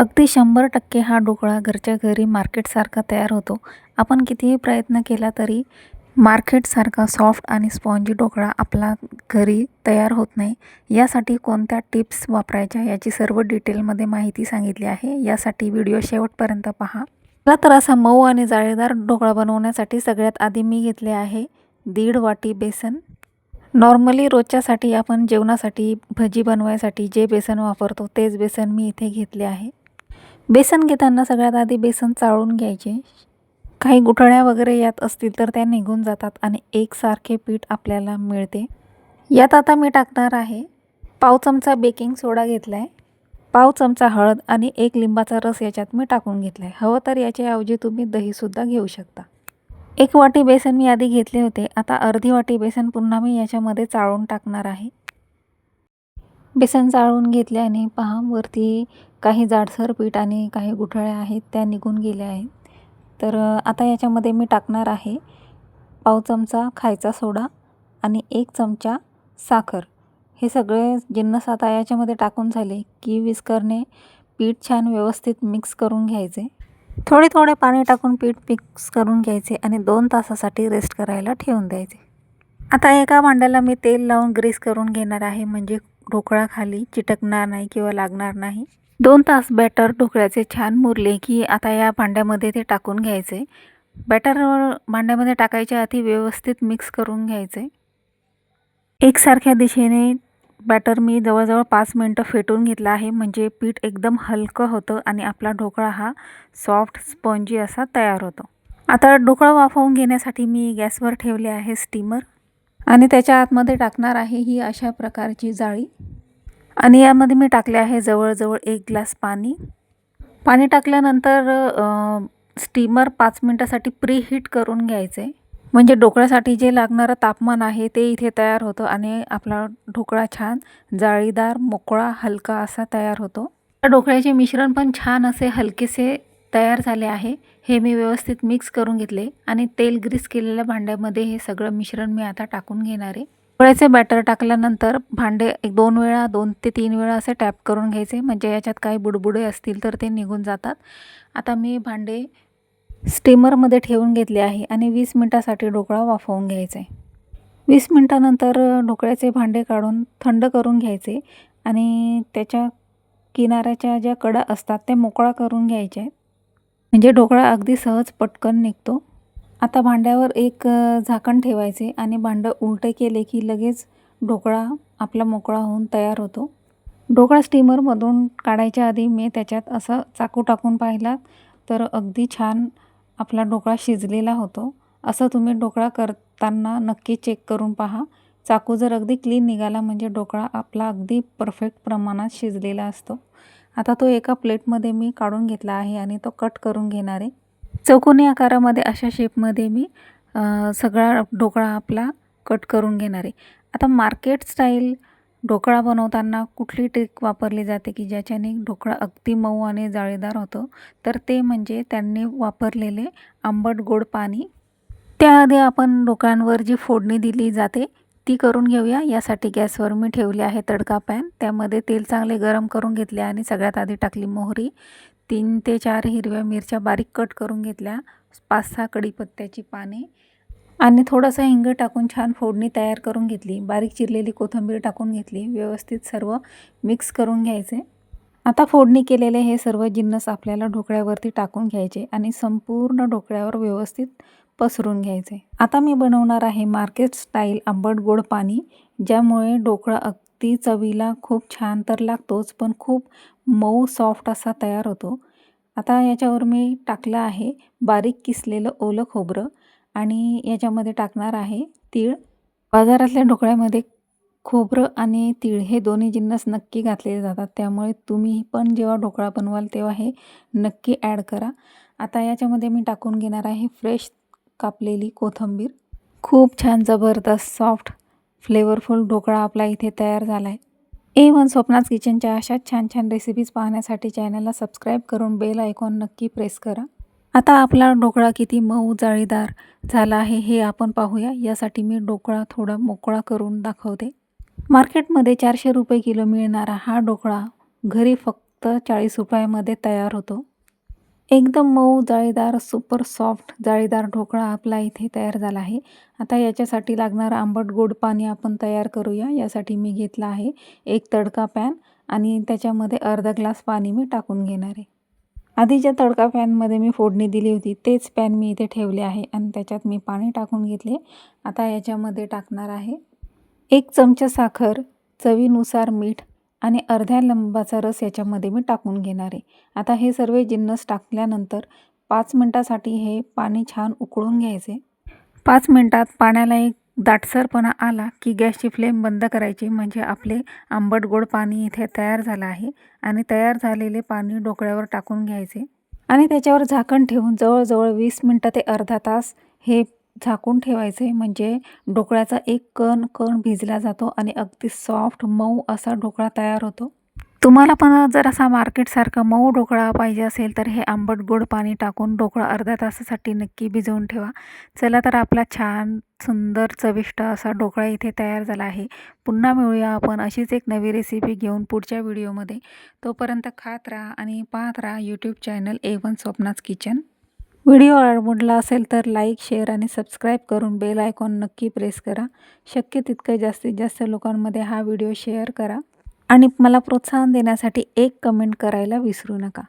अगदी 100% हा ढोकळा घरच्या घरी मार्केटसारखा तयार होतो. आपण कितीही प्रयत्न केला तरी मार्केटसारखा सॉफ्ट आणि स्पॉन्जी ढोकळा आपला घरी तयार होत नाही. यासाठी कोणत्या टिप्स वापरायच्या याची सर्व डिटेलमध्ये माहिती सांगितली आहे. यासाठी व्हिडिओ शेवटपर्यंत पहा. मला तर असा मऊ आणि जाळीदार ढोकळा बनवण्यासाठी सगळ्यात आधी मी घेतले आहे 1.5 वाटी बेसन. नॉर्मली रोजच्यासाठी आपण जेवणासाठी भजी बनवायसाठी जे बेसन वापरतो तेच बेसन मी इथे घेतले आहे. बेसन घेताना सगळ्यात आधी बेसन चाळून घ्यायचे. काही गुठळ्या वगैरे यात असतील तर त्या निघून जातात आणि एकसारखे पीठ आपल्याला मिळते. यात आता मी टाकणार आहे पाव चमचा बेकिंग सोडा घेतला आहे, पाव चमचा हळद आणि 1 लिंबाचा रस याच्यात मी टाकून घेतला आहे. हवं तर याच्याऐवजी तुम्ही दहीसुद्धा घेऊ शकता. 1 वाटी बेसन मी आधी घेतले होते. आता अर्धी वाटी बेसन पुन्हा मी याच्यामध्ये चाळून टाकणार आहे. बेसन चाळून घेतल्याने पहा वरती काही जाडसर पीठ आणि काही गुठळ्या आहेत त्या निघून गेल्या आहेत. तर आता याच्यामध्ये मी टाकणार आहे पाव चमचा खायचा सोडा आणि 1 चमचा साखर. हे सगळे जिन्नस आता याच्यामध्ये टाकून झाले की विस्करने पीठ छान व्यवस्थित मिक्स करून घ्यायचे. थोडे थोडे पाणी टाकून पीठ मिक्स करून घ्यायचे आणि 2 तासासाठी रेस्ट करायला ठेवून द्यायचे. आता एका भांड्याला मी तेल लावून ग्रीस करून घेणार आहे, म्हणजे ढोकळा खाली चिटकणार नाही किंवा लागणार नाही. 2 तास बॅटर ढोकळ्याचे छान मुरले की आता या भांड्यामध्ये ते टाकून घ्यायचे. बॅटर भांड्यामध्ये टाकायच्या आधी व्यवस्थित मिक्स करून घ्यायचे. एकसारख्या दिशेने बॅटर मी जवळजवळ 5 मिनिटं फेटून घेतला आहे, म्हणजे पीठ एकदम हलकं होतं आणि आपला ढोकळा हा सॉफ्ट स्पॉन्जी असा तयार होतो. आता ढोकळा वाफवून घेण्यासाठी मी गॅसवर ठेवले आहे स्टीमर आणि त्याच्या आतमध्ये टाकणार आहे ही अशा प्रकारची जाळी आणि यामध्ये मी टाकले आहे जवळजवळ 1 ग्लास पाणी. पाणी टाकल्यानंतर स्टीमर 5 मिनिटासाठी प्रीहीट करून घ्यायचे, म्हणजे ढोकळ्यासाठी जे लागणारं तापमान आहे ते इथे तयार होतं आणि आपला ढोकळा छान जाळीदार मोकळा हलका असा तयार होतो. ढोकळ्याचे मिश्रण पण छान असे हलकेसे तयार झाले आहे. हे मी व्यवस्थित मिक्स करून घेतले आणि तेल ग्रीस केलेल्या भांड्यामध्ये हे सगळं मिश्रण मी आता टाकून घेणार आहे. ढोकळ्याचे बॅटर टाकल्यानंतर भांडे 2 वेळा 2 ते 3 वेळा असे टॅप करून घ्यायचे, म्हणजे याच्यात काही बुडबुडे असतील तर ते निघून जातात. आता मी भांडे स्टीमरमध्ये ठेवून घेतले आहे आणि 20 मिनिटासाठी ढोकळा वाफवून घ्यायचा आहे. 20 मिनिटानंतर ढोकळ्याचे भांडे काढून थंड करून घ्यायचे आणि त्याच्या किनाऱ्याच्या ज्या कडा असतात त्या मोकळा करून घ्यायच्या आहेत, म्हणजे ढोकळा अगदी सहज पटकन निघतो. आता भांड्यावर एक झाकण ठेवायचे आणि भांडं उलटे केले की लगेच ढोकळा आपला मोकळा होऊन तयार होतो. ढोकळा स्टीमरमधून काढायच्या आधी मी त्याच्यात असं चाकू टाकून पाहिला तर अगदी छान आपला ढोकळा शिजलेला होतो. असं तुम्ही ढोकळा करताना नक्की चेक करून पहा. चाकू जर अगदी क्लीन निघाला म्हणजे ढोकळा आपला अगदी परफेक्ट प्रमाणात शिजलेला असतो. आता तो एका प्लेटमध्ये मी काढून घेतला आहे आणि तो कट करून घेणार आहे. चौकोनी आकारामध्ये अशा शेपमध्ये मी सगळा ढोकळा आपला कट करून घेणार आहे. आता मार्केट स्टाईल ढोकळा बनवताना कुठली ट्रिक वापरली जाते की ज्याच्याने ढोकळा अगदी मऊ आणि जाळीदार होतो, तर ते म्हणजे त्यांनी वापरलेले आंबट गोड पाणी. त्याआधी आपण ढोकळ्यांवर जी फोडणी दिली जाते ती करून घेऊया. यासाठी गॅसवर मी ठेवले आहे तडका पॅन. त्यामध्ये तेल चांगले गरम करून घेतले आणि सगळ्यात आधी टाकली मोहरी, 3 ते 4 हिरव्या मिरच्या बारीक कट करून घेतल्या, 5-6 कढीपत्त्याची पाने आणि थोडासा हिंग टाकून छान फोडणी तयार करून घेतली. बारीक चिरलेली कोथिंबीर टाकून घेतली. व्यवस्थित सर्व मिक्स करून घ्यायचे. आता फोडणी केलेले हे सर्व जिन्नस आपल्याला ढोकळ्यावरती टाकून घ्यायचे आणि संपूर्ण ढोकळ्यावर व्यवस्थित पसरून घ्यायचे. आता मी बनवणार आहे मार्केट स्टाईल आंबट गोड पाणी, ज्यामुळे ढोकळा अगदी चवीला खूप छान तर लागतोच, पण खूप मऊ सॉफ्ट असा तयार होतो. आता याच्यावर मी टाकलं आहे बारीक किसलेलं ओलं खोबरं आणि याच्यामध्ये टाकणार आहे तीळ. बाजारातल्या ढोकळ्यामध्ये खोबरं आणि तीळ हे दोन्ही जिन्नस नक्की घातलेले जातात, त्यामुळे तुम्ही पण जेव्हा ढोकळा बनवाल तेव्हा हे नक्की ॲड करा. आता याच्यामध्ये मी टाकून घेणार आहे फ्रेश कापलेली कोथिंबीर. खूप छान जबरदस्त सॉफ्ट फ्लेवरफुल ढोकळा आपला इथे तयार झाला आहे. A1 स्वप्नाज किचनच्या अशाच छान छान रेसिपीज पाहण्यासाठी चॅनलला सबस्क्राईब करून बेल आयकॉन नक्की प्रेस करा. आता आपला ढोकळा किती मऊ जाळीदार झाला आहे हे आपण पाहूया. यासाठी मी ढोकळा थोडा मोकळा करून दाखवते. मार्केटमध्ये 400 रुपये किलो मिळणारा हा ढोकळा घरी फक्त फक्त 40 रुपयामध्ये तयार होतो. एकदम मऊ, जाळीदार, सुपर सॉफ्ट जाळीदार ढोकळा आपला इथे तयार झाला आहे. आता याच्यासाठी लागणारं आंबट गोड पाणी आपण तयार करूया. यासाठी मी घेतला आहे एक तडका पॅन आणि त्याच्यामध्ये अर्धा ग्लास पाणी मी टाकून घेणार आहे. आधी ज्या तडका पॅनमध्ये मी फोडणी दिली होती तेच पॅन मी इथे ठेवले आहे आणि त्याच्यात मी पाणी टाकून घेतले. आता याच्यामध्ये टाकणार आहे 1 चमचा साखर, चवीनुसार मीठ आणि अर्ध्या लिंबाचा रस याच्यामध्ये मी टाकून घेणार आहे. आता हे सर्व जिन्नस टाकल्यानंतर 5 मिनिटासाठी हे पाणी छान उकळून घ्यायचे. 5 मिनिटात पाण्याला एक दाटसरपणा आला की गॅसची फ्लेम बंद करायची, म्हणजे आपले आंबट गोड पाणी इथे तयार झालं आहे. आणि तयार झालेले पाणी ढोकळ्यावर टाकून घ्यायचे आणि त्याच्यावर झाकण ठेवून जवळजवळ 20 मिनिटं ते अर्धा तास हे झाकून ठेवायचे, म्हणजे ढोकळ्याचा एक कण कण भिजला जातो आणि अगदी सॉफ्ट मऊ असा ढोकळा तयार होतो. तुम्हाला पण जर असा मार्केटसारखा मऊ ढोकळा पाहिजे असेल तर हे आंबट गोड पाणी टाकून ढोकळा अर्ध्या तासासाठी नक्की भिजवून ठेवा. चला तर आपला छान सुंदर चविष्ट असा ढोकळा इथे तयार झाला आहे. पुन्हा मिळूया आपण अशीच एक नवी रेसिपी घेऊन पुढच्या व्हिडिओमध्ये. तोपर्यंत खात राहा आणि पाहत राहा YouTube channel A1 Swapna's kitchen. Video आवडला असेल तर लाईक, शेअर आणि सबस्क्राईब करून बेल आयकॉन नक्की प्रेस करा. शक्य तितकं जास्तीत जास्त लोकांमध्ये हा व्हिडिओ शेअर करा आणि मला प्रोत्साहन देण्यासाठी एक कमेंट करायला विसरू नका.